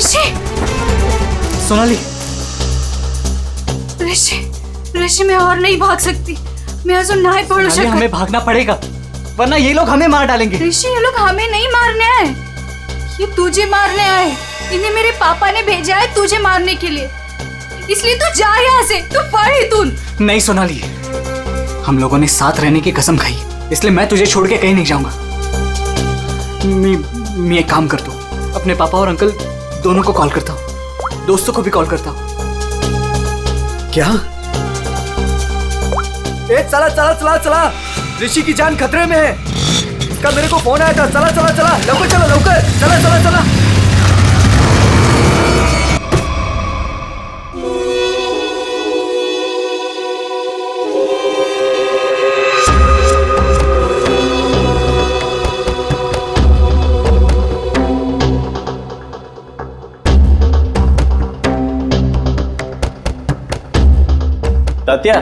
ऋषि, सोनाली, ऋषि, ऋषि मैं और नहीं भाग सकती, मैं अजून नाही पळू सोनाली, शकत। हमें भागना पड़ेगा वरना ये लोग हमें मार डालेंगे। ऋषि ये लोग हमें नहीं मारने आए, ये तुझे मारने आए। इन्हें मेरे पापा ने भेजा है तुझे मारने के लिए, इसलिए तू जा यहाँ से, तू पढ़ इथून। नहीं सोनाली, हम लोगों ने साथ रहने की कसम खाई, इसलिए मैं तुझे छोड़ के कहीं नहीं जाऊंगा। मैं एक काम करता हूँ, अपने पापा और अंकल दोनों को कॉल करता हूँ, दोस्तों को भी कॉल करता हूँ। क्या? ए चला चला चला चला, ऋषि की जान खतरे में है। इसका मेरे को फोन आया था। चला चला चला, लवकर चलो, लवकर चला चला चला। तात्या,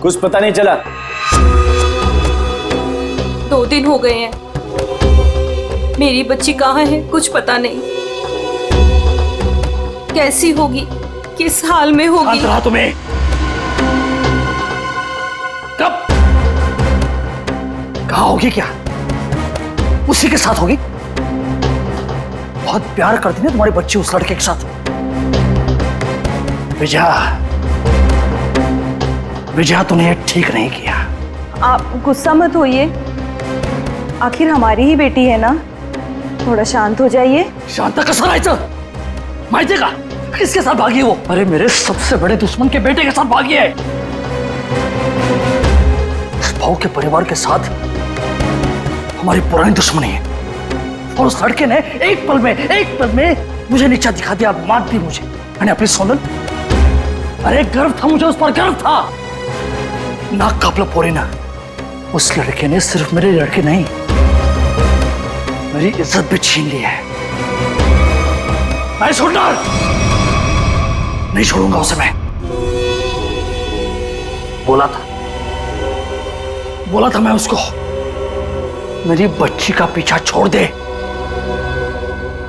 कुछ पता नहीं चला। 2 दिन हो गए हैं, मेरी बच्ची कहाँ है कुछ पता नहीं। कैसी होगी, किस हाल में होगी। शांत रहा तुम्हें। कब? कहाँ होगी? क्या उसी के साथ होगी? बहुत प्यार करती है तुम्हारी बच्ची उस लड़के के साथ। विजया तूने ठीक नहीं किया। आप गुस्सा मत होइए, आखिर हमारी ही बेटी है ना, थोड़ा शांत हो जाइए। शांता कसं राहायचं? माहितीये का किसके साथ भागी वो? अरे मेरे सबसे बड़े दुश्मन के बेटे के साथ भागी है। उस भाव के परिवार के साथ हमारी पुरानी दुश्मनी है, और उस लड़के ने एक पल में मुझे नीचा दिखा दिया, मार दी मुझे। मैंने अपनी सोनल, अरे गर्व था मुझे, उस पर गर्व था। नाक कापला पोरे ना। उस लड़के ने सिर्फ मेरे लड़के नहीं, मेरी इज्जत भी छीन ली है। मैं छोड़ना नहीं छोड़ूंगा उसे। मैं बोला था मैं उसको, मेरी बच्ची का पीछा छोड़ दे।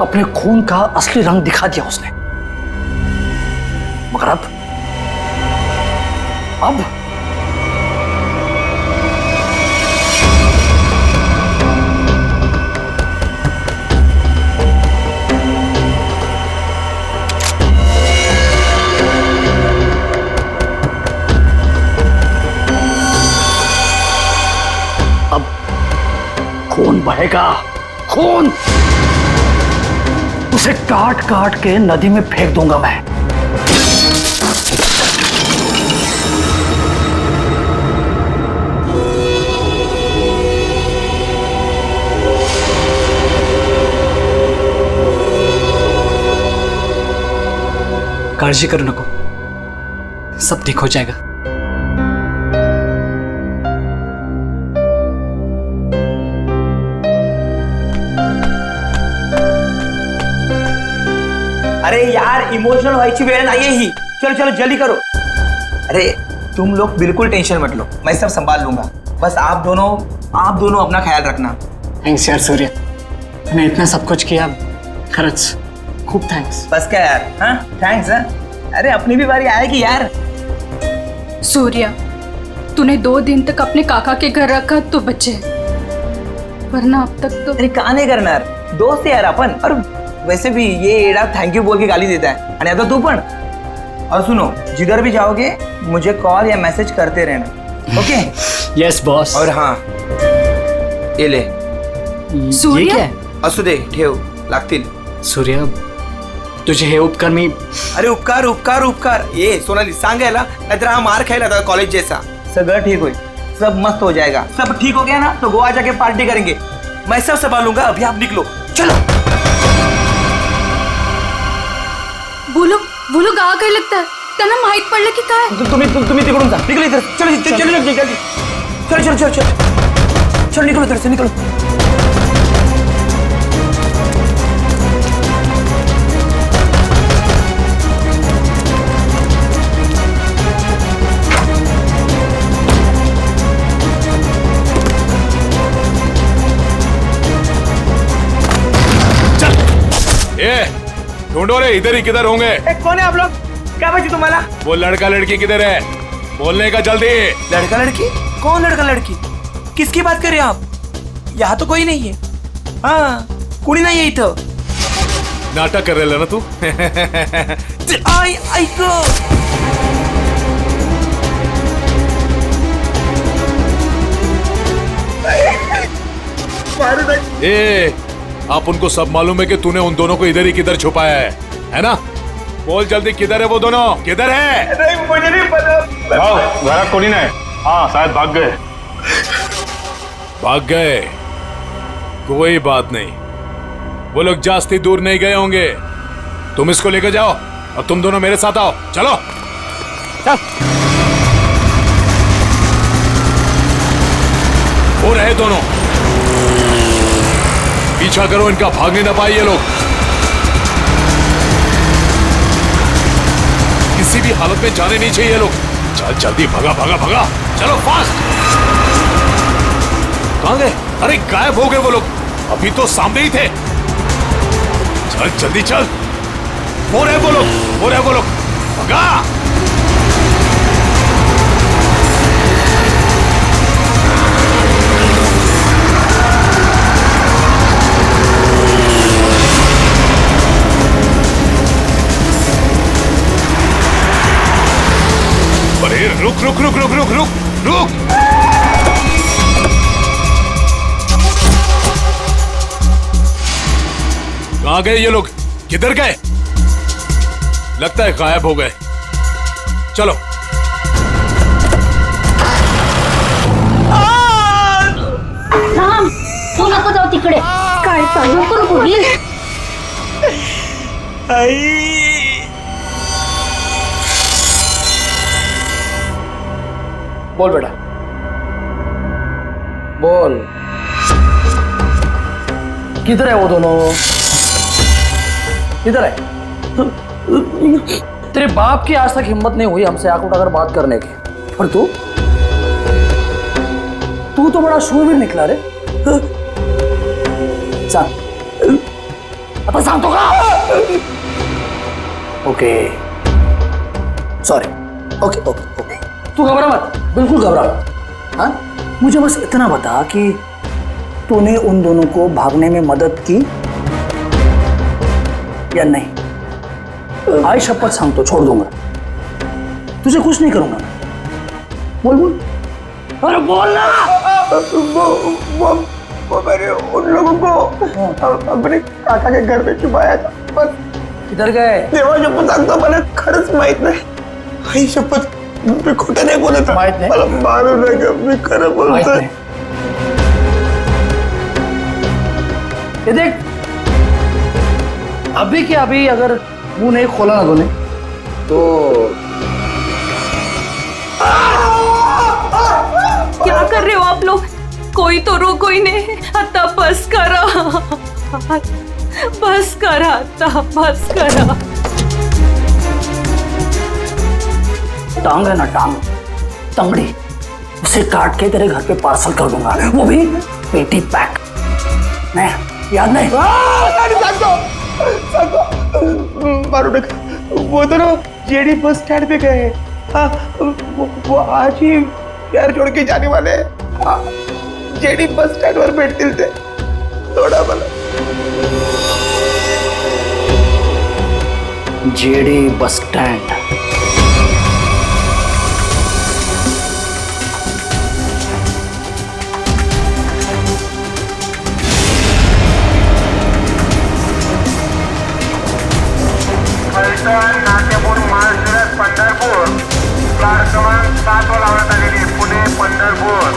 अपने खून का असली रंग दिखा दिया उसने, मगर अब खून बहेगा, खून। उसे काट काट के नदी में फेंक दूंगा मैं। काळजी करू नको, सब ठीक हो जाएगा। अरे यार, इमोशनल व्हायची वेळ नाहीये ही। चलो चलो जल्दी करो। अरे तुम लोग बिल्कुल टेंशन मत लो, मैं सब संभाल लूंगा। बस आप दोनों अपना ख्याल रखना। थैंक्स यार सूर्य, तूने इतना सब कुछ किया, खरंच खूब थैंक्स। बस क्या यार, हाँ थैंक्स। अरे अपनी भी बारी आएगी यार। सूर्या, तूने 2 दिन तक अपने काका के घर रखा तो बचे, वरना अब तक तो। अरे का नाही करणार, दोस्त आहे यार आपण। और वैसे भी ये एड़ा थैंक यू बोल के गाली देता है, आणि आता तू पण। और सुनो, जिधर भी जाओगे मुझे कॉल या मैसेज करते रहना, ओके? Yes boss. और हाँ, ये ले। सूर्य? ये क्या है? असू दे, ठेव, लागतील। सूर्य, तुझे हे उपकार मी। अरे उपकार उपकार उपकार, ये सोनाली सांगायला, नाहीतर हा मार खायला था कॉलेज जैसा। सगळं ठीक होईल, सब मस्त हो जाएगा। सब ठीक हो गया ना तो गोवा जाके पार्टी करेंगे, मैं सब संभालूंगा। अभी आप निकलो, चलो। वो लोग आ गए लगता है, त्यांना माहित पडलं की काय। तुम्ही तिकडून जा, निकलो इधर। चलो चलो जल्दी जल्दी, चलो चलो चलो चलो चलो, निकलो इधर से, निकलो। ढूंढो रे, इधर ही किधर होंगे। कौन है आप लोग? क्या बची तुम्हारा? वो लड़का लड़की किधर है? बोलने का जल्दी। लड़का लड़की? कौन लड़का लड़की? किसकी बात कर रहे हो आप? यहाँ तो कोई नहीं है। हाँ, कुड़ी नाही आहे इथं। नाटक कर रहे ना तू? आई ऐको। ए, आप उनको सब मालूम है कि तूने उन दोनों को इधर ही किधर छुपाया है ना? बोल जल्दी, किधर है वो दोनों? किधर है? नहीं, मुझे नहीं पता। घरात कोणी नाही। हाँ, शायद भाग गए। भाग गए? कोई बात नहीं, वो लोग जास्ती दूर नहीं गए होंगे। तुम इसको लेकर जाओ और तुम दोनों मेरे साथ आओ। चलो चल। वो रहे दोनों, पीछा करो इनका, भागने ना पाए ये लोग। किसी भी हालत में जाने नहीं चाहिए ये लोग। चल जल्दी, भगा भगा भगा, चलो फास्ट। कहां गए? अरे गायब हो गए वो लोग, अभी तो सामने ही थे। चल जल्दी चल। वो रहे वो लोग, वो रहे वो लोग, भगा। अरे रुक रुक रुक रुक रुक रुक रुक। कहां गए ये लोग? किधर गए? लगता है गायब हो गए। चलो। थांब, तू नको जाऊ तिकडे. काय चालू करू पुढे? बोल बेटा, बोल, किधर है वो दोनों? किधर है? तेरे बाप की आज तक हिम्मत नहीं हुई हमसे आंख उठाकर बात करने की, और तू तो बड़ा शूरवीर निकला रे। सांग, आता सांगतो का? Okay, sorry, okay okay okay, तू घबरा मत, बिल्कुल घबरा मत। हाँ, मुझे बस इतना बता कि तूने उन दोनों को भागने में मदद की या नहीं? आई शपथ सांगतो, छोड़ दूंगा, तुझे कुछ नहीं करूंगा। बोल बोल, अरे बोल ना। वो मैंने उन लोगों को अपने काका के घर में छुपाया था, बस। किधर गए? देवा शपथ सांगतो, मला खरंच माहित नाही। आई शपथ, मी खोटं नाही बोलत. माहित नाही? मला मारू नका, मी खरं बोलतोय. ये देख, अभी के अभी अगर मुंह नहीं खोला ना तूने तो क्या कर रहे हो आप लोग? कोई तो रोको ही नहीं. आता बस करा, बस करा, आता बस करा. टांग है ना, टांग, तंगड़ी, उसे काट के तेरे घर पे पार्सल कर दूंगा, वो भी पेटी पैक. नहीं, याद नहीं? मारू नका. वो दोनों जेडी बस स्टैंड पे गए. हाँ, वो आज ही यार छोड़ के जाने वाले हैं. जेडी बस स्टैंड वर भेटतील ते. थोडा मला. जेडी बस स्टैंड. नाट्यपूर महाराष्ट्र पंढरपूर कार क्रमांक 7 वर लावण्यात आलेली पुणे पंढरपूर.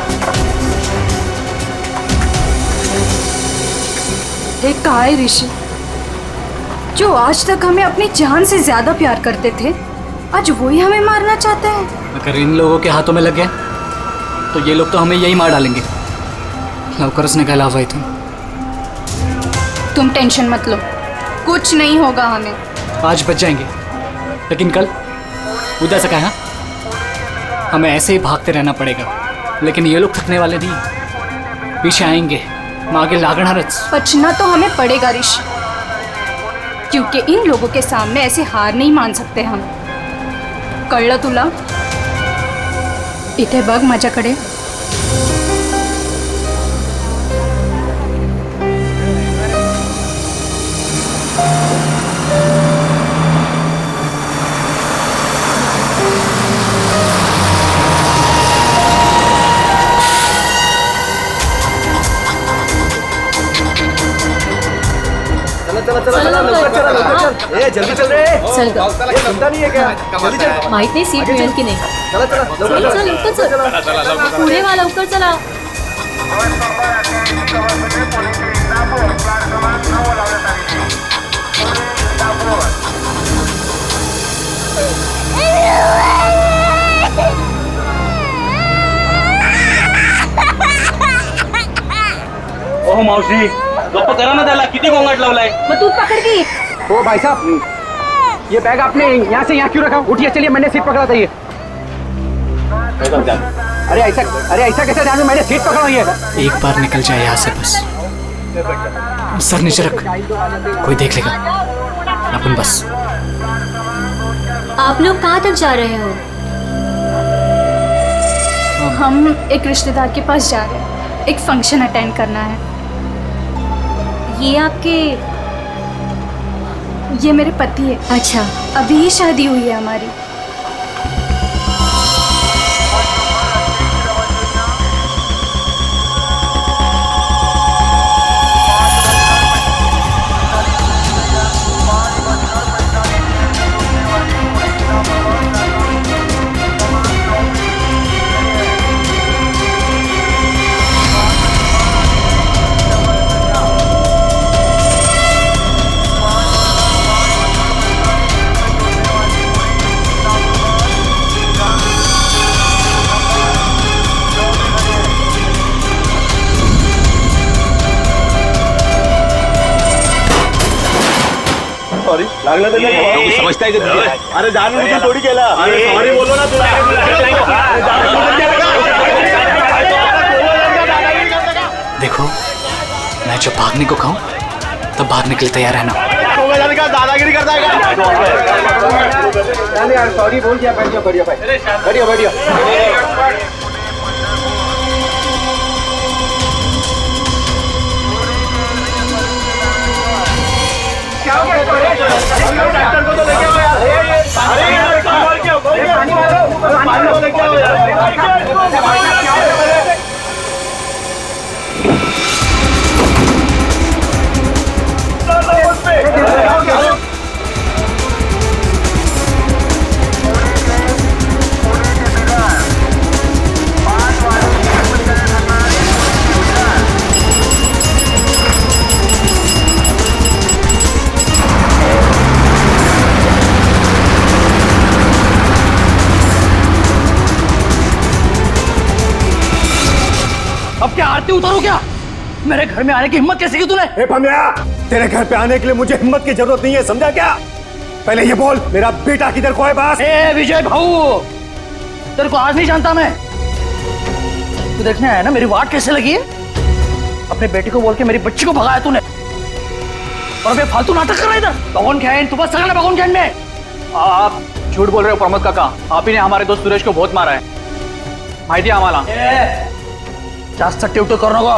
ये कहा है ऋषि, जो आज तक हमें अपनी जान से ज्यादा प्यार करते थे, आज वही हमें मारना चाहते हैं. अगर इन लोगों के हाथों में लग गए तो ये लोग तो हमें यही मार डालेंगे. लवकर निकल भाई तुम टेंशन मत लो, कुछ नहीं होगा हमें. आज बच जाएंगे, लेकिन कल उधर से कहा हमें ऐसे ही भागते रहना पड़ेगा. लेकिन ये लोग थकने वाले नहीं, पीछे आएंगे, मागे लागणारच. बचना तो हमें पड़ेगा ऋषि. क्योंकि इन लोगों के सामने ऐसे हार नहीं मान सकते हम। कळलं तुला? इथे बघ माझ्याकडे। ए जल्दी चल रे। चल ग. चिंता नहीं है क्या? जल्दी चल। माहित नाही सीट मिळेल की नाही. चला चला चल चल लवकर चल. पुढे वा लवकर चला. बस नंबर 88 कवरमध्ये पुणे ते इंदापूर प्लॅट क्रमांक 9 लावण्यात आलेली आहे. पुणे इंदापूर. ओह मावशी गप्प करा ना त्याला, किती गोंगाट लावलाय. मग तू पकड की. ओ भाई साहब, ये बैग आपने यहाँ से यहाँ क्यों रखा? उठिए चलिए, मैंने सीट पकड़ा था ये। अरे ऐसा कैसे ध्यान में? मैंने सीट पकड़ा हुई है। एक बार निकल जाए यहाँ से बस। सर नीचे रख, कोई देख लेगा अपन बस। आप लोग कहाँ तक जा रहे हो? हम एक रिश्तेदार के पास जा रहे हैं, एक फंक्शन अटेंड करना है। ये आपके? ये मेरे पति है। अच्छा. अभी ही शादी हुई है हमारी। सॉरी लागलं तर नाही. समजताय का तुझे? अरे जाणून थोडी केला. अरे सॉरी बोलो ना तुला. देखो, मैं जब भागने को कहूँ तब भागने के लिए तैयार रहना। दादागिरी करता है क्या? सॉरी बोल दिया, बैठ जाओ, बैठिए। अब क्या आरती उतारो क्या? मेरे घर में आने की हिम्मत कैसे की तूने? ए पम्या, तेरे घर पे आने के लिए मुझे हिम्मत की जरूरत नहीं है, समझा क्या? पहले ये बोल, मेरा बेटा किधर को है पास? ए विजय भाऊ, तेरे को आज नहीं जानता मैं। तू देखने आया ना मेरी वाट कैसे लगी है? अपने बेटे को बोल के मेरी बच्ची को भगाया तूने, और अबे फालतू नाटक कर रहा है इधर। भगवान खैन, तू बस सगळं ना भगवान खैन में। आप झूठ बोल रहे हो प्रमोद काका. आप ही ने हमारे दोस्त सुरेश को बहुत मारा है. माहिती है आम्हाला. जास्त टिवटो करू नको.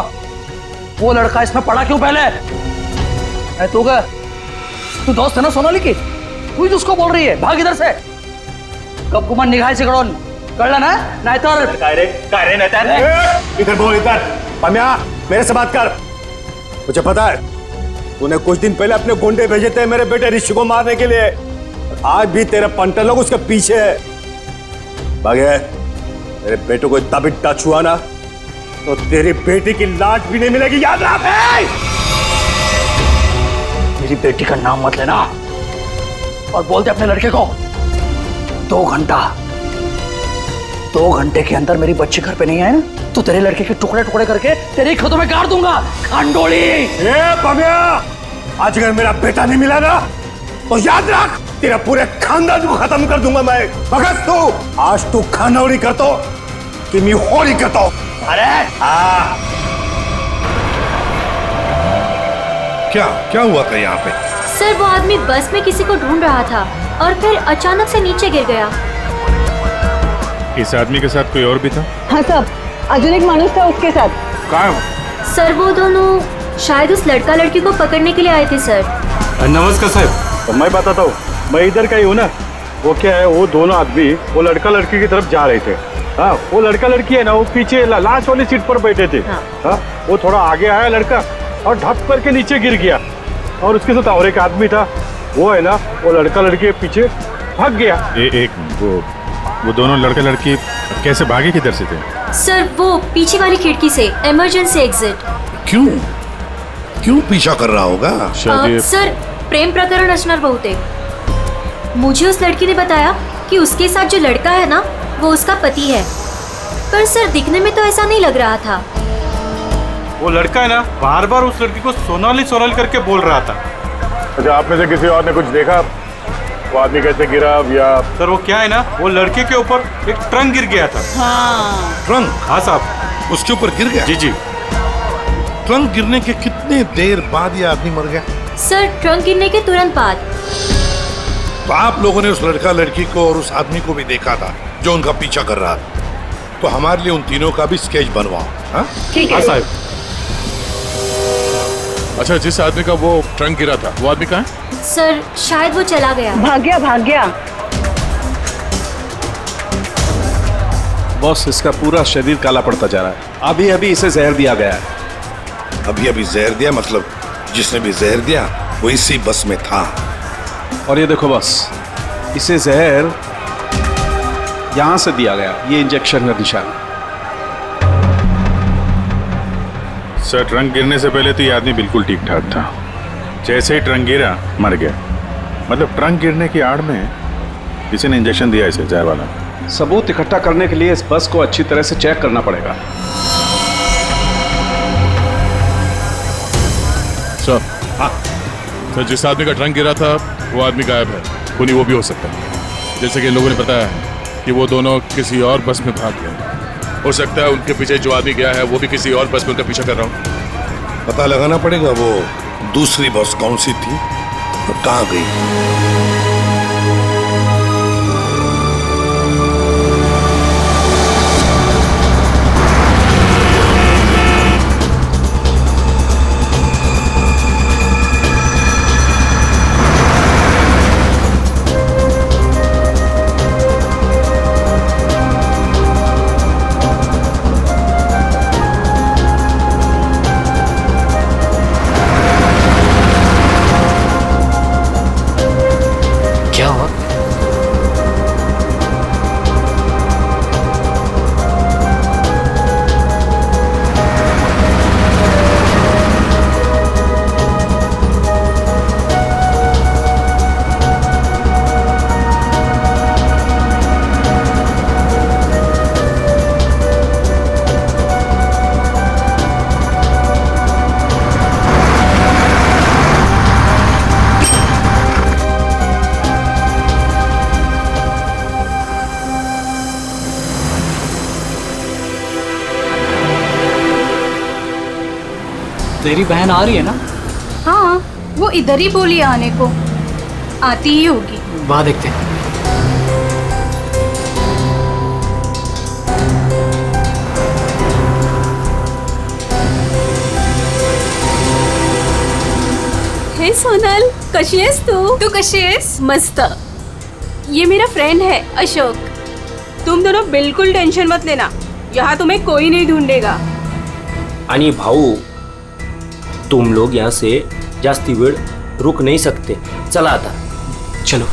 वो लड़का इसमें पड़ा क्यों पहले? अरे तू दोस्त है ना सोनाली की, तू ही उसको बोल रही है भाग इधर से. कब गुमान निघायचे कडून, कळलं ना? नाहीतर काय रे नाहीतर इधर बोल, इधर. पम्या, मेरे से बात कर. मुझे पता है तूने कुछ दिन पहले अपने गुंडे भेजे थे मेरे बेटे ऋषि को मारने के लिए. आज भी तेरे पंटर लोग उसके पीछे है. बागे, मेरे बेटे को इतना भी टच हुआ ना तो तेरी बेटी की लाश भी नहीं मिलेगी, याद रख. मेरी बेटी का नाम मत लेना और बोलते अपने लड़के को 2 घंटे के अंदर मेरी बच्ची घर पे नहीं आए ना तो तेरे लड़के के टुकड़े टुकड़े करके तेरे खेतों में गाड़ दूंगा. खांडोली. पम्या, आज अगर मेरा बेटा नहीं मिला ना तो याद रख तेरा पूरे खानदान को खत्म कर दूंगा मैं. भगत तू आज तू खानौड़ी करतो कि मैं होली करतो. अरे क्या क्या हुआ था यहाँ पे? सर वो आदमी बस में किसी को ढूंढ रहा था और फिर अचानक से नीचे गिर गया। इस आदमी के साथ कोई और भी था? हाँ साहब, अजून एक माणूस था उसके साथ। कहाँ? सर वो दोनों शायद उस लड़का लड़की को पकड़ने के लिए आए थे सर। नमस्कार साहब। तो मैं बताता हूँ, मैं इधर का ही हूँ ना। वो क्या है, वो दोनों आदमी वो लड़का लड़की की तरफ जा रहे थे। हाँ, वो लड़का लड़की है ना, वो पीछे लास्ट वाली सीट पर बैठे थे। हाँ, वो थोड़ा आगे आया लड़का और ढक करके नीचे गिर गया, और उसके साथ और एक आदमी था, वो है ना, वो लड़का लड़की के पीछे भाग गया। वो दोनों लड़का लड़की कैसे भागे, किधर से थे? सर वो पीछे वाली खिड़की से, इमरजेंसी एग्जिट। क्यों पीछा कर रहा होगा? सर प्रेम प्रकरण रचना बहुतेक। मुझे उस लड़की ने बताया कि उसके साथ जो लड़का है ना, वो उसका पति है, पर सर दिखने में तो ऐसा नहीं लग रहा था। वो लड़का है ना, बार बार उस लड़की को सोनाली सोनाली करके बोल रहा था। अच्छा, आप में से किसी और ने कुछ देखा वो आदमी कैसे गिरा? या सर वो क्या है ना, वो लड़के के ऊपर एक ट्रंक गिर गया था। ट्रंक? हाँ साहब, उसके ऊपर गिर गया? जी। ट्रंक गिरने के कितने देर बाद ये आदमी मर गया? सर ट्रंक गिरने के तुरंत बाद। तो आप लोगों ने उस लड़का लड़की को और उस आदमी को भी देखा था जो उनका पीछा कर रहा था, तो हमारे लिए उन तीनों का भी स्केच बनवाओ। हाँ? ठीक है साहब। अच्छा, जिस आदमी का वो ट्रंक गिरा था, वो आदमी कहाँ है? सर शायद वो चला गया। भाग गया। बॉस, इसका पूरा शरीर काला पड़ता जा रहा है। अभी अभी इसे जहर दिया गया है। अभी जहर दिया? मतलब जिसने भी जहर दिया वो इसी बस में था। और ये देखो बॉस, इसे जहर यहां से दिया गया, ये इंजेक्शन का निशान। सर ट्रंक गिरने से पहले तो ये आदमी बिल्कुल ठीक ठाक था, जैसे ही ट्रंक गिरा मर गया। मतलब ट्रंक गिरने की आड़ में किसी ने इंजेक्शन दिया इसे, जहर वाला। सबूत इकट्ठा करने के लिए इस बस को अच्छी तरह से चेक करना पड़ेगा। सर, हाँ सर, जिस आदमी का ट्रंक गिरा था वो आदमी गायब है। खूनी वो भी हो सकता है, जैसे कि लोगों ने बताया कि वो दोनों किसी और बस में भाग गए। हो सकता है उनके पीछे जो आदमी गया है वो भी किसी और बस में उनका पीछा कर रहा हूँ। पता लगाना पड़ेगा वो दूसरी बस कौन सी थी और कहाँ गई। क्या हुआ? तेरी बहन आ रही है ना? हाँ, वो इधर ही बोली आने को, आती ही होगी। वहां देखते हैं। हे सोनल, कशी आहेस तू? तू कशी आहेस? मस्त। ये मेरा फ्रेंड है अशोक। तुम दोनों बिल्कुल टेंशन मत लेना, यहाँ तुम्हें कोई नहीं ढूंढेगा। आणि भाऊ, तुम लोग यहाँ से जास्ती वेळ रुक नहीं सकते। चला आता। चलो।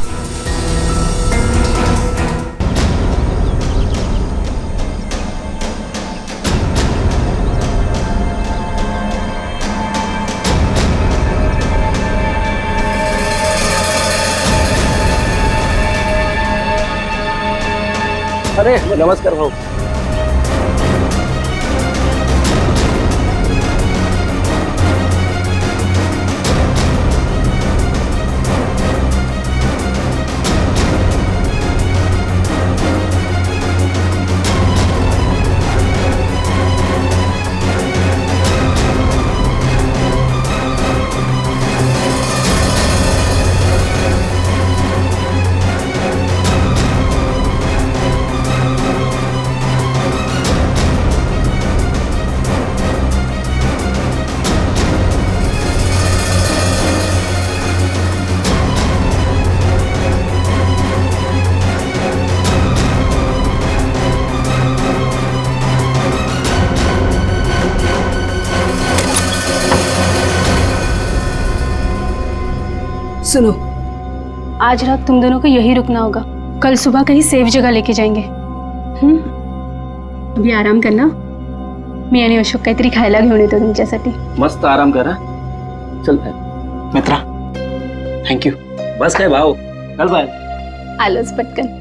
अरे नमस्कार भाऊ। सुनो, आज रात तुम दोनों को यही रुकना होगा, कल सुबह कहीं सेफ जगह लेके जाएंगे। अभी आराम करना, मी आणि अशोक काहीतरी खायला घेऊन येतो तुमच्यासाठी। मस्त आराम करा, चल बाय मित्रा, थँक यू। बस काय भाऊ, चल बाय। आलोच पटकन।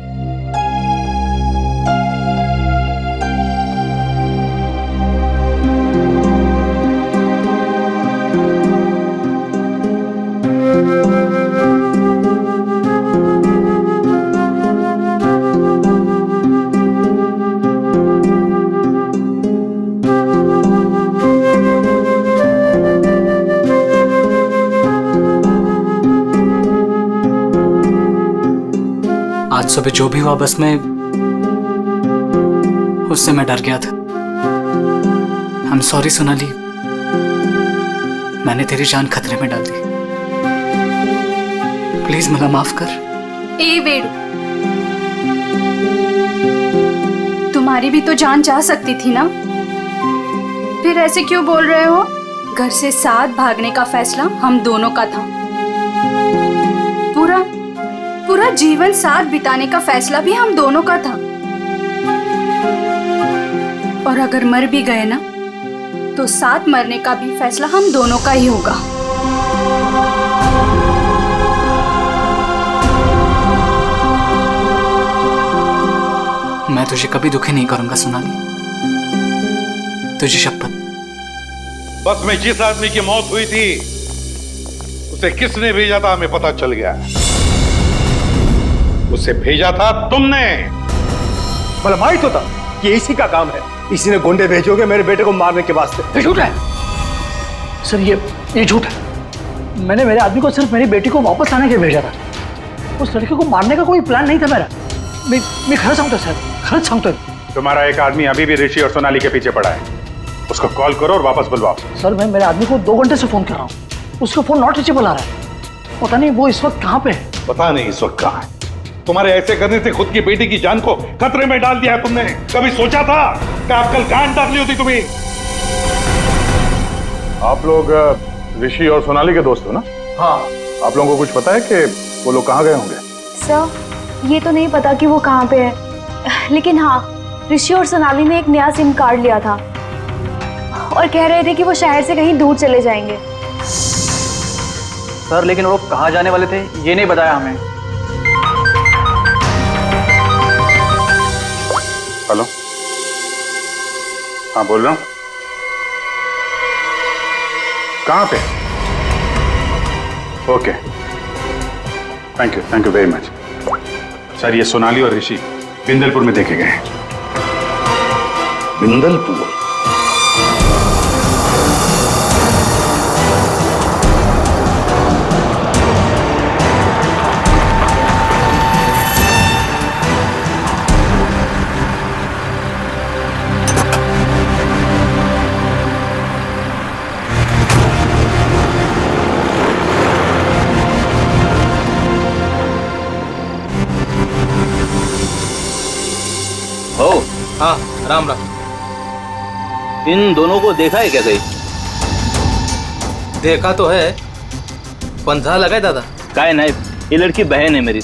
आज सुबह जो भी हुआ बस में, उससे मैं डर गया था। आई एम सॉरी सोनाली, मैंने तेरी जान खतरे में डाल दी। प्लीज मला माफ कर। ए वेडू, तुम्हारी भी तो जान जा सकती थी ना, फिर ऐसे क्यों बोल रहे हो? घर से साथ भागने का फैसला हम दोनों का था, पूरा जीवन साथ बिताने का फैसला भी हम दोनों का था। और अगर मर भी गए ना, तो साथ मरने का भी फैसला हम दोनों का ही होगा। मैं तुझे कभी दुखी नहीं करूंगा सोनाली, तुझे शपथ। बस में जिस आदमी की मौत हुई थी उसे किसने भेजा था हमें पता चल गया। उसे भेजा था तुमने। मतलब माहित होता कि इसी का काम है, इसी ने गुंडे भेजोगे मेरे बेटे को मारने के वास्ते। ये झूठ है सर, ये झूठ है। मैंने मेरे आदमी को सिर्फ मेरी बेटी को वापस लाने के लिए भेजा था, उस लड़के को मारने का कोई प्लान नहीं था मेरा। मैं खरं सांगतो सर, खरंच सांगतोय। तुम्हारा एक आदमी अभी भी ऋषि और सोनाली के पीछे पड़ा है, उसको कॉल करो और वापस बुलवाओ। सर मैं मेरे आदमी को 2 घंटे से फोन कर रहा हूँ, उसका फोन नॉट रीचेबल आ रहा है। पता नहीं वो इस वक्त कहाँ पे है। पता नहीं इस वक्त कहाँ है। तुम्हारे ऐसे करने से खुद की बेटी की जान को खतरे में डाल दिया है तुमने। कभी सोचा था कि आप कल गांड डाली होती तुम्हें? आप लोग ऋषि और सोनाली के दोस्त हो ना? हाँ। आप लोगों को कुछ पता है कि वो लोग कहाँ गए होंगे? सर ये तो नहीं पता कि वो कहाँ पे है, लेकिन हाँ ऋषि और सोनाली ने एक नया सिम कार्ड लिया था और कह रहे थे कि वो शहर से कहीं दूर चले जाएंगे। सर लेकिन वो कहाँ जाने वाले थे ये नहीं बताया हमें। हेलो, हाँ बोल रहा हूँ। कहाँ पे? Okay, thank you very much. Sir ये सोनाली और ऋषि बिंदलपुर में देखे गए हैं। बिंदलपुर? हाँ राम राम। इन दोनों को देखा है क्या कहीं? देखा तो है, पंधा लगा है दादा। काय नहीं, ये लड़की बहन है मेरी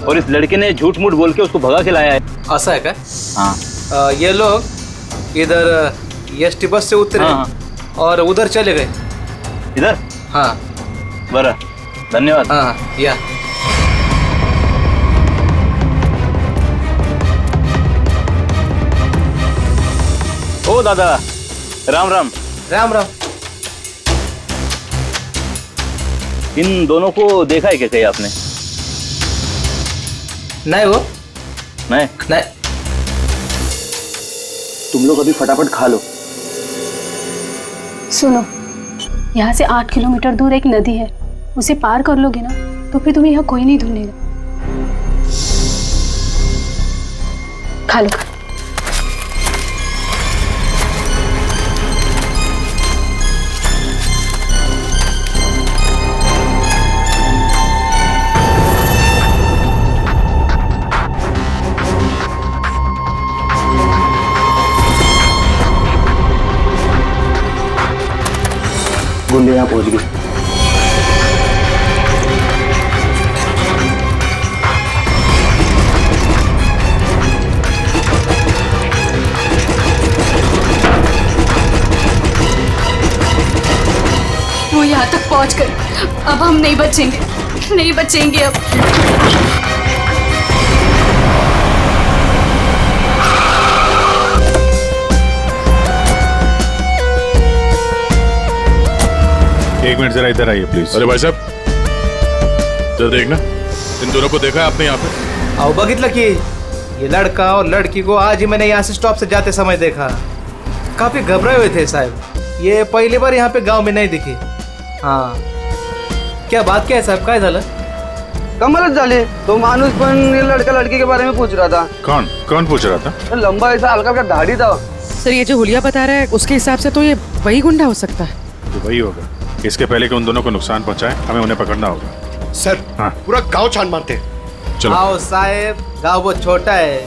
और इस लड़के ने झूठ मूठ बोल के उसको भगा के लाया है। ऐसा है क्या? हाँ। ये लोग इधर एसटी बस से उतरे और उधर चले गए। इधर? हाँ। बरा, धन्यवाद। हाँ या ओ दादा, राम राम। राम राम। इन दोनों को देखा है क्या कहीं आपने? नहीं वो नहीं। तुम लोग अभी फटाफट खा लो। सुनो, यहाँ से 8 किलोमीटर दूर एक नदी है, उसे पार कर लोगे ना तो फिर तुम्हें यहाँ कोई नहीं ढूंढेगा। खा लो। गुंडे यहाँ पहुंच गए। वो यहाँ तक पहुँच गए। अब हम नहीं बचेंगे, नहीं बचेंगे अब। एक मिनट जरा इधर आइए प्लीज। अरे भाई साहब जरा देखना, इन दोनों को देखा है आपने यहाँ पे? आओ बघितलं की ये लड़का और लड़की को आज ही मैंने यहाँ से स्टॉप से जाते समय देखा। काफी घबराए हुए थे साहब, ये पहली बार यहाँ पे गांव में नहीं दिखी। हाँ क्या बात क्या है साहब, काय झालं? कमालच झाली, तो माणूस पण ये लड़का लड़की के बारे में पूछ रहा था। कौन कौन पूछ रहा था? तो लंबा ऐसा हल्का हल्का दाढ़ी था। सर ये जो हुलिया बता रहा है उसके हिसाब से तो ये वही गुंडा हो सकता है। तो वही होगा। इसके पहले कि उन दोनों को नुकसान पहुंचाए हमें उन्हें पकड़ना होगा। सर हाँ पूरा गांव छान मारते। चलो। आओ साहब, गांव बहुत छोटा है,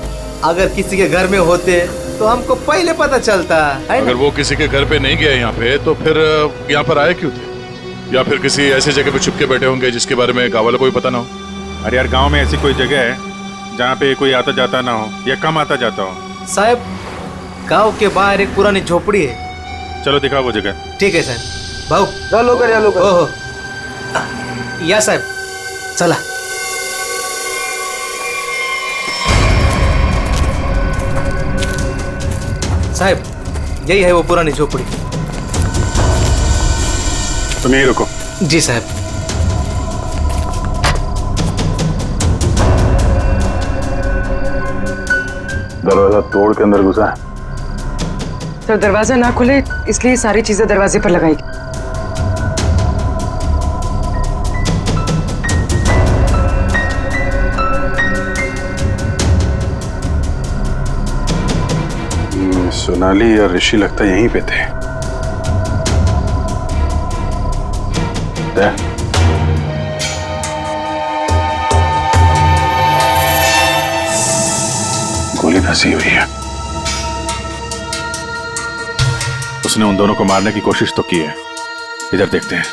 अगर किसी के घर में होते तो हमको पहले पता चलता है अगर वो किसी के घर पे नहीं गए यहाँ पे तो फिर यहाँ पर आए क्यों थे? या फिर किसी ऐसी जगह पे छुप के बैठे होंगे जिसके बारे में गाँव वालों को भी पता ना हो। अरे यार गांव में ऐसी कोई जगह है जहाँ पे कोई आता जाता ना हो या कम आता जाता हो? साहब गांव के बाहर एक पुरानी झोपड़ी है। चलो दिखाओ वो जगह। ठीक है साहब। भाऊ चलो कर ओहो या साहब चला। साहब यही है वो पुरानी झोपड़ी। तुम यहीं रुको। जी साहब। दरवाजा तोड़ के अंदर घुसा। सर दरवाजा ना खुले इसलिए सारी चीजें दरवाजे पर लगाई। सोनाली और ऋषि लगता यहीं पे थे। गोली धंसी हुई है। उसने उन दोनों को मारने की कोशिश तो की है। इधर देखते हैं।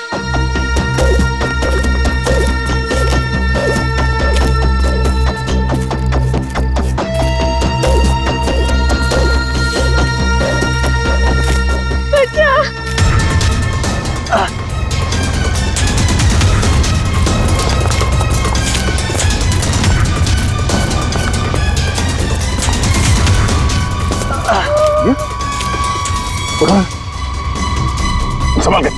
संभाल के।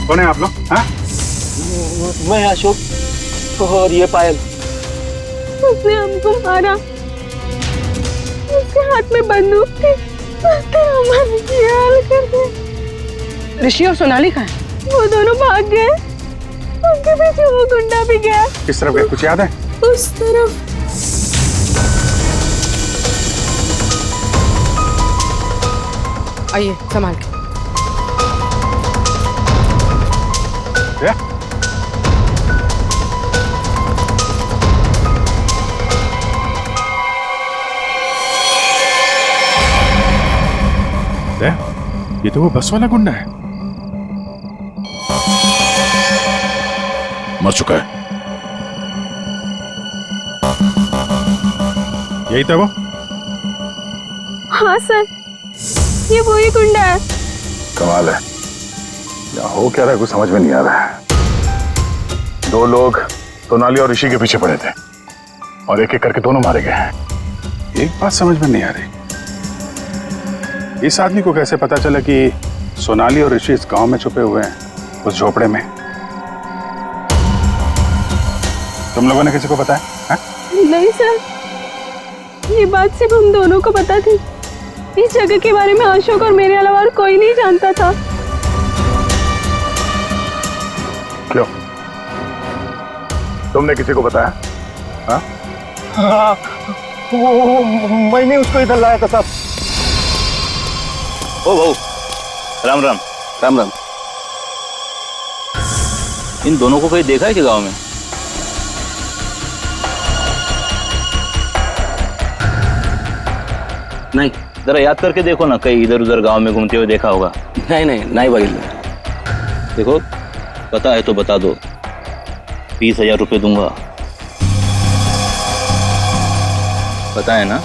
कौन है आप लोग? हाँ? मैं अशोक और ये पायल। उसने हमको मारा, उसके हाथ में बंदूक थी, उसने हमारी ख्याल कर दिया। ऋषि और सोनाली कहाँ है? वो दोनों भाग गए, उनके पीछे वो गुंडा भी गया। किस तरफ गए कुछ याद है? उस तरफ। आइए संभाल के। ये तो वो बस वाला गुंडा है। मर चुका है। यही था वो? हाँ सर, ये वही गुंडा है। कमाल है, यहाँ हो क्या रहा है कुछ समझ में नहीं आ रहा है। दो लोग सोनाली और ऋषि के पीछे पड़े थे और एक एक करके दोनों मारे गए हैं। एक बात समझ में नहीं आ रही, इस आदमी को कैसे पता चला कि सोनाली और ऋषि इस गांव में छुपे हुए हैं, उस झोपड़े में? तुम लोगों ने किसी को बताया? हाँ? नहीं सर, ये बात सिर्फ हम दोनों को पता थी। इस जगह के बारे में अशोक और मेरे अलावा और कोई नहीं जानता था। क्यों? तुमने किसी को बताया? हाँ? हाँ, वो मैंने उसको इधर लाया था साहब। ओ भाऊ, राम राम। राम राम। इन दोनों को कहीं देखा है कि गांव में? नहीं। जरा याद करके देखो ना, कहीं इधर उधर गांव में घूमते हुए देखा होगा। नहीं भाई। देखो पता है तो बता दो, 20,000 रुपये दूंगा। पता है ना?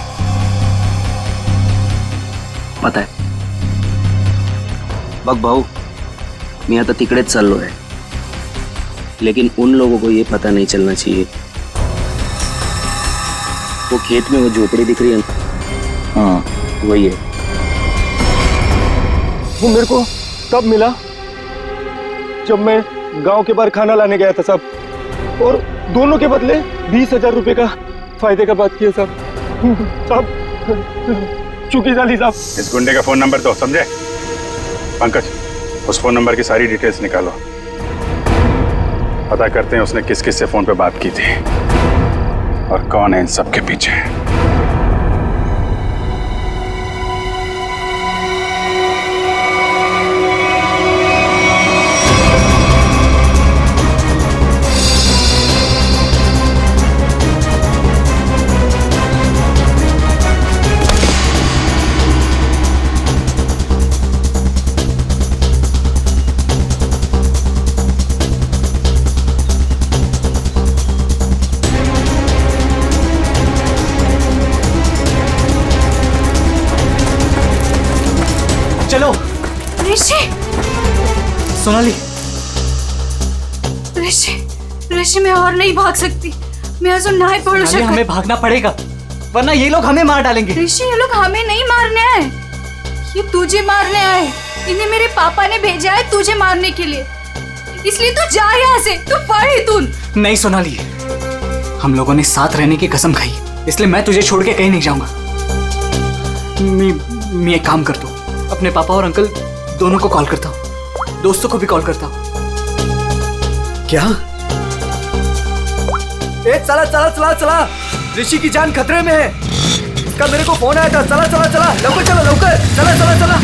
पता है। बघ भाऊ, मी आता तिकडेच चाललो आहे, लेकिन उन लोगों को ये पता नहीं चलना चाहिए। वो खेत में वो झोपड़ी दिख रही है ना, हाँ वही है। वो मेरे को तब मिला जब मैं गांव के बाहर खाना लाने गया था साहब, और दोनों के बदले 20,000 रुपए का फायदे का बात किया साहब। चुकी जाली साहब। इस गुंडे का फोन नंबर दो, समझे? पंकज, उस फोन नंबर की सारी डिटेल्स निकालो, पता करते हैं उसने किस किस से फोन पे बात की थी और कौन है इन सब के पीछे। चलो। ऋषि, सोनाली, ऋषि मैं और नहीं भाग सकती, मैं अजून नहीं पळू सोनाली, शकत। हमें भागना पड़ेगा वरना ये लोग हमें मार डालेंगे। ऋषि, ये लोग हमें नहीं मारने आए, ये तुझे मारने आए। इन्हें मेरे पापा ने भेजा है तुझे मारने के लिए, इसलिए तू जा यहाँ से, तू पढ़ इतून। नहीं सोनाली, हम लोगों ने साथ रहने की कसम खाई, इसलिए मैं तुझे छोड़ के कहीं नहीं जाऊंगा। मैं एक काम करता हूँ, अपने पापा और अंकल दोनों को कॉल करता हूँ, दोस्तों को भी कॉल करता हूँ। क्या? चला चला चला चला, ऋषि की जान खतरे में है। इसका मेरे को फोन आया था। चला चला चला, लवकर चला, लवकर चला चला चला।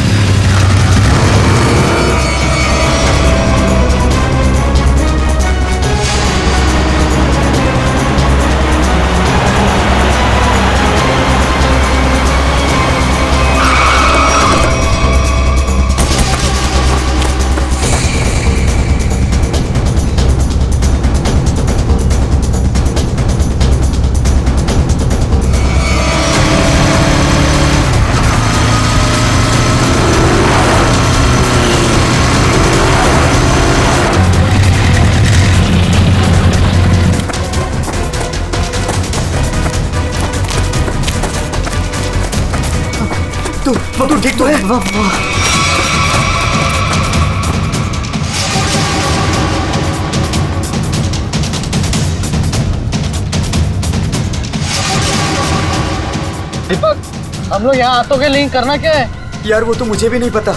तू ठीक तो है? दीपक, हम लोग यहाँ आतों के लिंक करना क्या है? यार वो तो मुझे भी नहीं पता।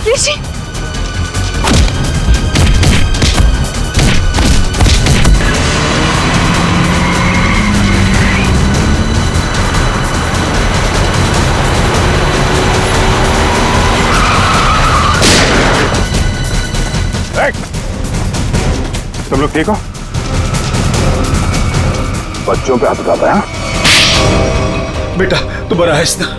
ऋषि, तुम लोग ठीक हो? बच्चों पे हाथ उठाता है? बेटा दोबारा है इसना।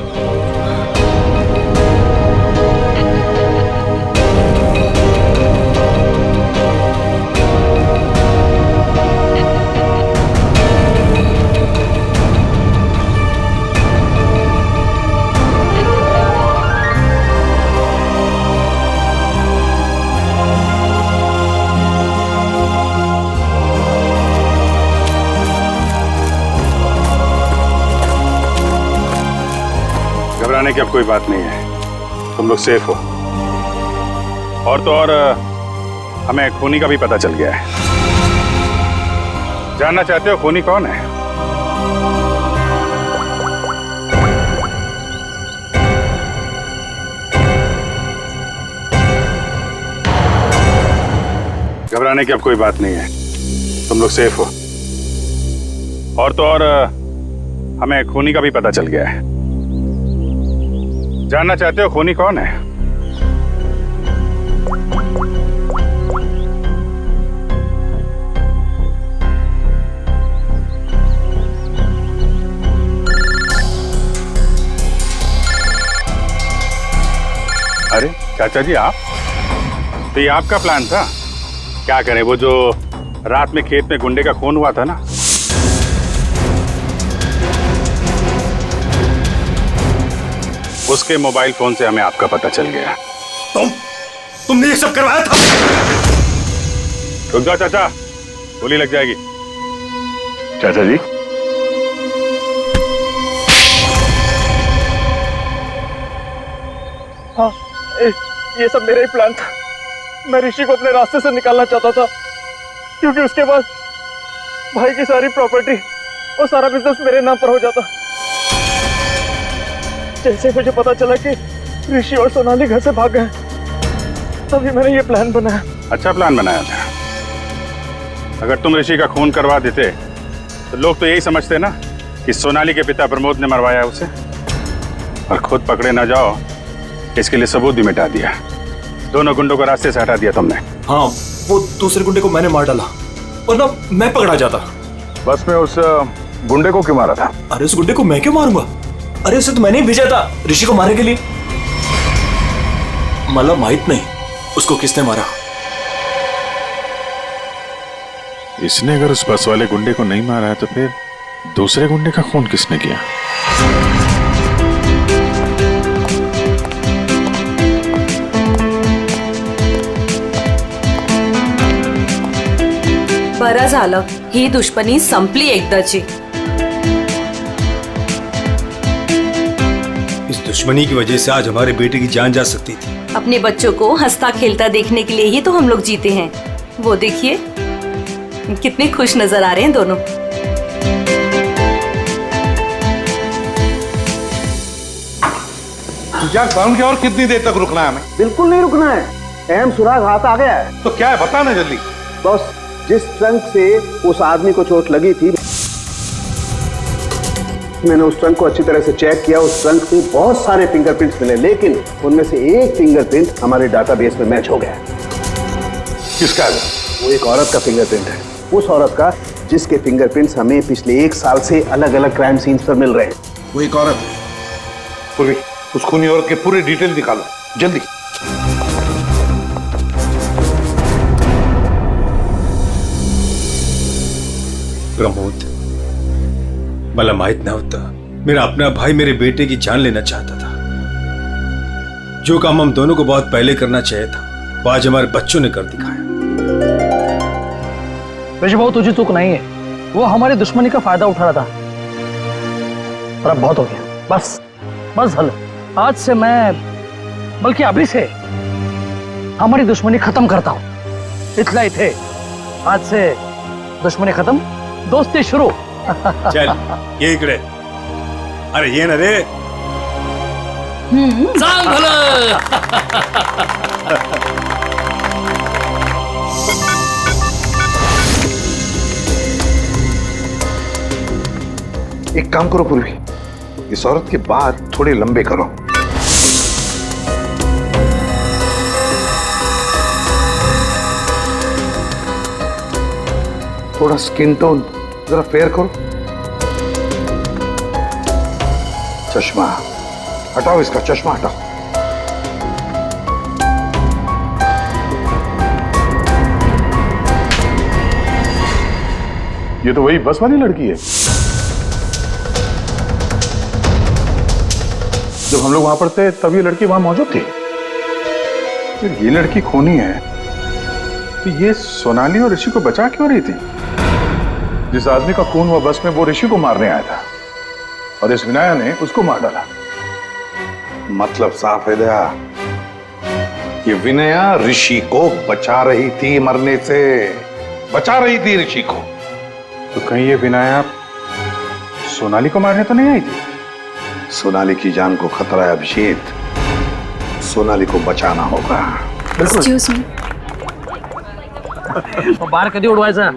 घबराने की अब कोई बात नहीं है, तुम लोग सेफ हो। और तो और हमें खूनी का भी पता चल गया है। जानना चाहते हो खूनी कौन है? घबराने की अब कोई बात नहीं है, तुम लोग सेफ हो। और तो और हमें खूनी का भी पता चल गया है। जानना चाहते हो खूनी कौन है? चाचा जी आप, तो ये आपका प्लान था? क्या करें, वो जो रात में खेत में गुंडे का खून हुआ था ना, उसके मोबाइल फोन से हमें आपका पता चल गया। तुमने ये सब करवाया था? रुक जाओ चाचा, गोली लग जाएगी। चाचा जी, हाँ, ये सब मेरा ही प्लान था। मैं ऋषि को अपने रास्ते से निकालना चाहता था, क्योंकि उसके बाद भाई की सारी प्रॉपर्टी और सारा बिजनेस मेरे नाम पर हो जाता। जैसे मुझे पता चला कि ऋषि और सोनाली घर से भाग गए, तभी मैंने ये प्लान बनाया। अच्छा प्लान बनाया था। अगर तुम ऋषि का खून करवा देते तो लोग तो यही समझते ना कि सोनाली के पिता प्रमोद ने मरवाया उसे, और खुद पकड़े ना जाओ इसके लिए सबूत भी मिटा दिया। दोनों गुंडों को रास्ते से हटा दिया तुमने। हाँ, वो दूसरे गुंडे को मैंने मार डाला, वरना मैं पकड़ा जाता। बस में उस गुंडे को क्यों मारा था? अरे उस गुंडे को मैं क्यों मारूंगा? अरे उसे तो मैंने ही भेजा था ऋषि को मारने के लिए। मला माहित नहीं उसको किसने मारा। इसने अगर उस बस वाले गुंडे को नहीं मारा है तो फिर दूसरे गुंडे का खून किसने किया? बरं झालं, ही दुश्मनी संपली एकदाची। इस दुश्मनी की वजह से आज हमारे बेटे की जान जा सकती थी। अपने बच्चों को हंसता खेलता देखने के लिए ही तो हम लोग जीते हैं। वो देखिए कितने खुश नजर आ रहे हैं दोनों। ग्राउंड की और कितनी देर तक रुकना है हमें? बिल्कुल नहीं रुकना है, अहम सुराग हाथ आ गया है। तो क्या है, बता ना जल्दी। बॉस, जिस ट्रंक से उस आदमी को चोट लगी थी, मैंने उस ट्रंक को अच्छी तरह से चेक किया। उस ट्रंक से बहुत सारे फिंगरप्रिंट्स मिले, लेकिन उनमें से एक फिंगरप्रिंट हमारे डाटाबेस में मैच हो गया। किसका है? वो एक औरत का फिंगरप्रिंट है, उस औरत का जिसके फिंगरप्रिंट्स हमें पिछले 1 साल से अलग अलग क्राइम सीन्स पर मिल रहे हैं। वो एक औरत है। पूर्वी, उस खूनी औरत के पूरे डिटेल निकालो जल्दी। प्रमोद, मला माहित नव्हता मेरा अपना भाई मेरे बेटे की जान लेना चाहता था। जो काम हम दोनों को बहुत पहले करना चाहिए था, वो आज हमारे बच्चों ने कर दिखाया। ऋषि भाऊ, तुझे चूक नहीं है, वो हमारी दुश्मनी का फायदा उठा रहा था। पर अब बहुत हो गया, बस बस हल। आज से मैं, बल्कि अभी से हमारी दुश्मनी खत्म करता हूं। इतना ही थे, आज से दुश्मनी खत्म, दोस्ती शुरू। चल ये इकडे, अरे ये ना रे। सांग भलं। एक काम करो पूर्वी, इस औरत के बाल थोड़े लंबे करो। थोड़ा स्किन टोन जरा फेयर करो। चश्मा हटाओ, इसका चश्मा हटाओ। ये तो वही बस वाली लड़की है। जब हम लोग वहां पर थे तब ये लड़की वहां मौजूद थी। फिर ये लड़की खूनी है तो ये सोनाली और ऋषि को बचा क्यों रही थी? जिस आदमी का खून हुआ बस में, वो ऋषि को मारने आया था और इस विनाया ने उसको मार डाला। मतलब साफ है दया, ये विनया ऋषि को बचा रही थी, मरने से बचा रही थी ऋषि को। तो कहीं ये विनाया सोनाली को मारने तो नहीं आई थी? सोनाली की जान को खतरा है अभिषेक, सोनाली को बचाना होगा। एक्सक्यूज मी, बार कधी उडवायचा?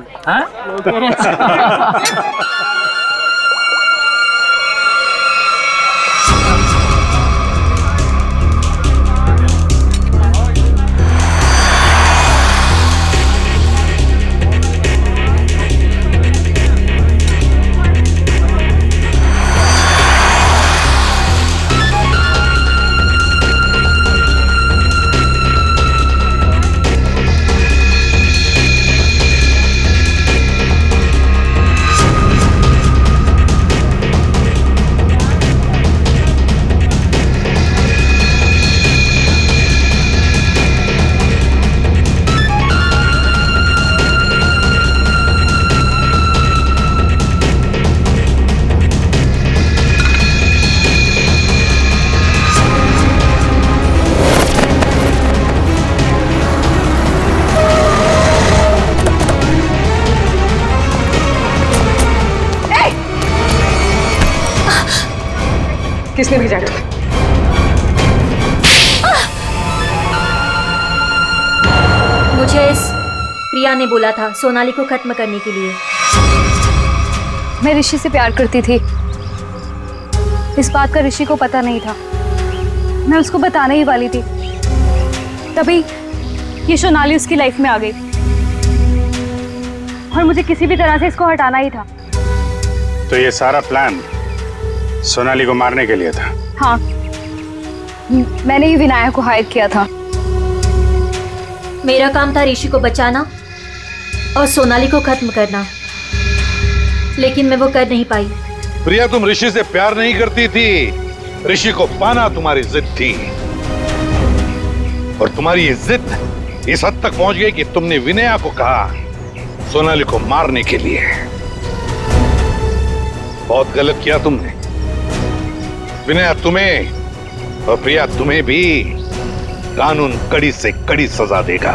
किसने भेजा है तुम्हें? मुझे प्रिया ने बोला था सोनाली को खत्म करने के लिए। मैं ऋषि से प्यार करती थी, इस बात का ऋषि को पता नहीं था। मैं उसको बताने ही वाली थी, तभी ये सोनाली उसकी लाइफ में आ गई और मुझे किसी भी तरह से इसको हटाना ही था। तो ये सारा प्लान सोनाली को मारने के लिए था? हाँ, मैंने ही विनायक को हायर किया था। मेरा काम था ऋषि को बचाना और सोनाली को खत्म करना, लेकिन मैं वो कर नहीं पाई। प्रिया, तुम ऋषि से प्यार नहीं करती थी, ऋषि को पाना तुम्हारी जिद थी। और तुम्हारी ये जिद इस हद तक पहुंच गई कि तुमने विनया को कहा सोनाली को मारने के लिए। बहुत गलत किया तुमने। विनया तुम्हें और प्रिया तुम्हें भी कानून कड़ी से कड़ी सजा देगा।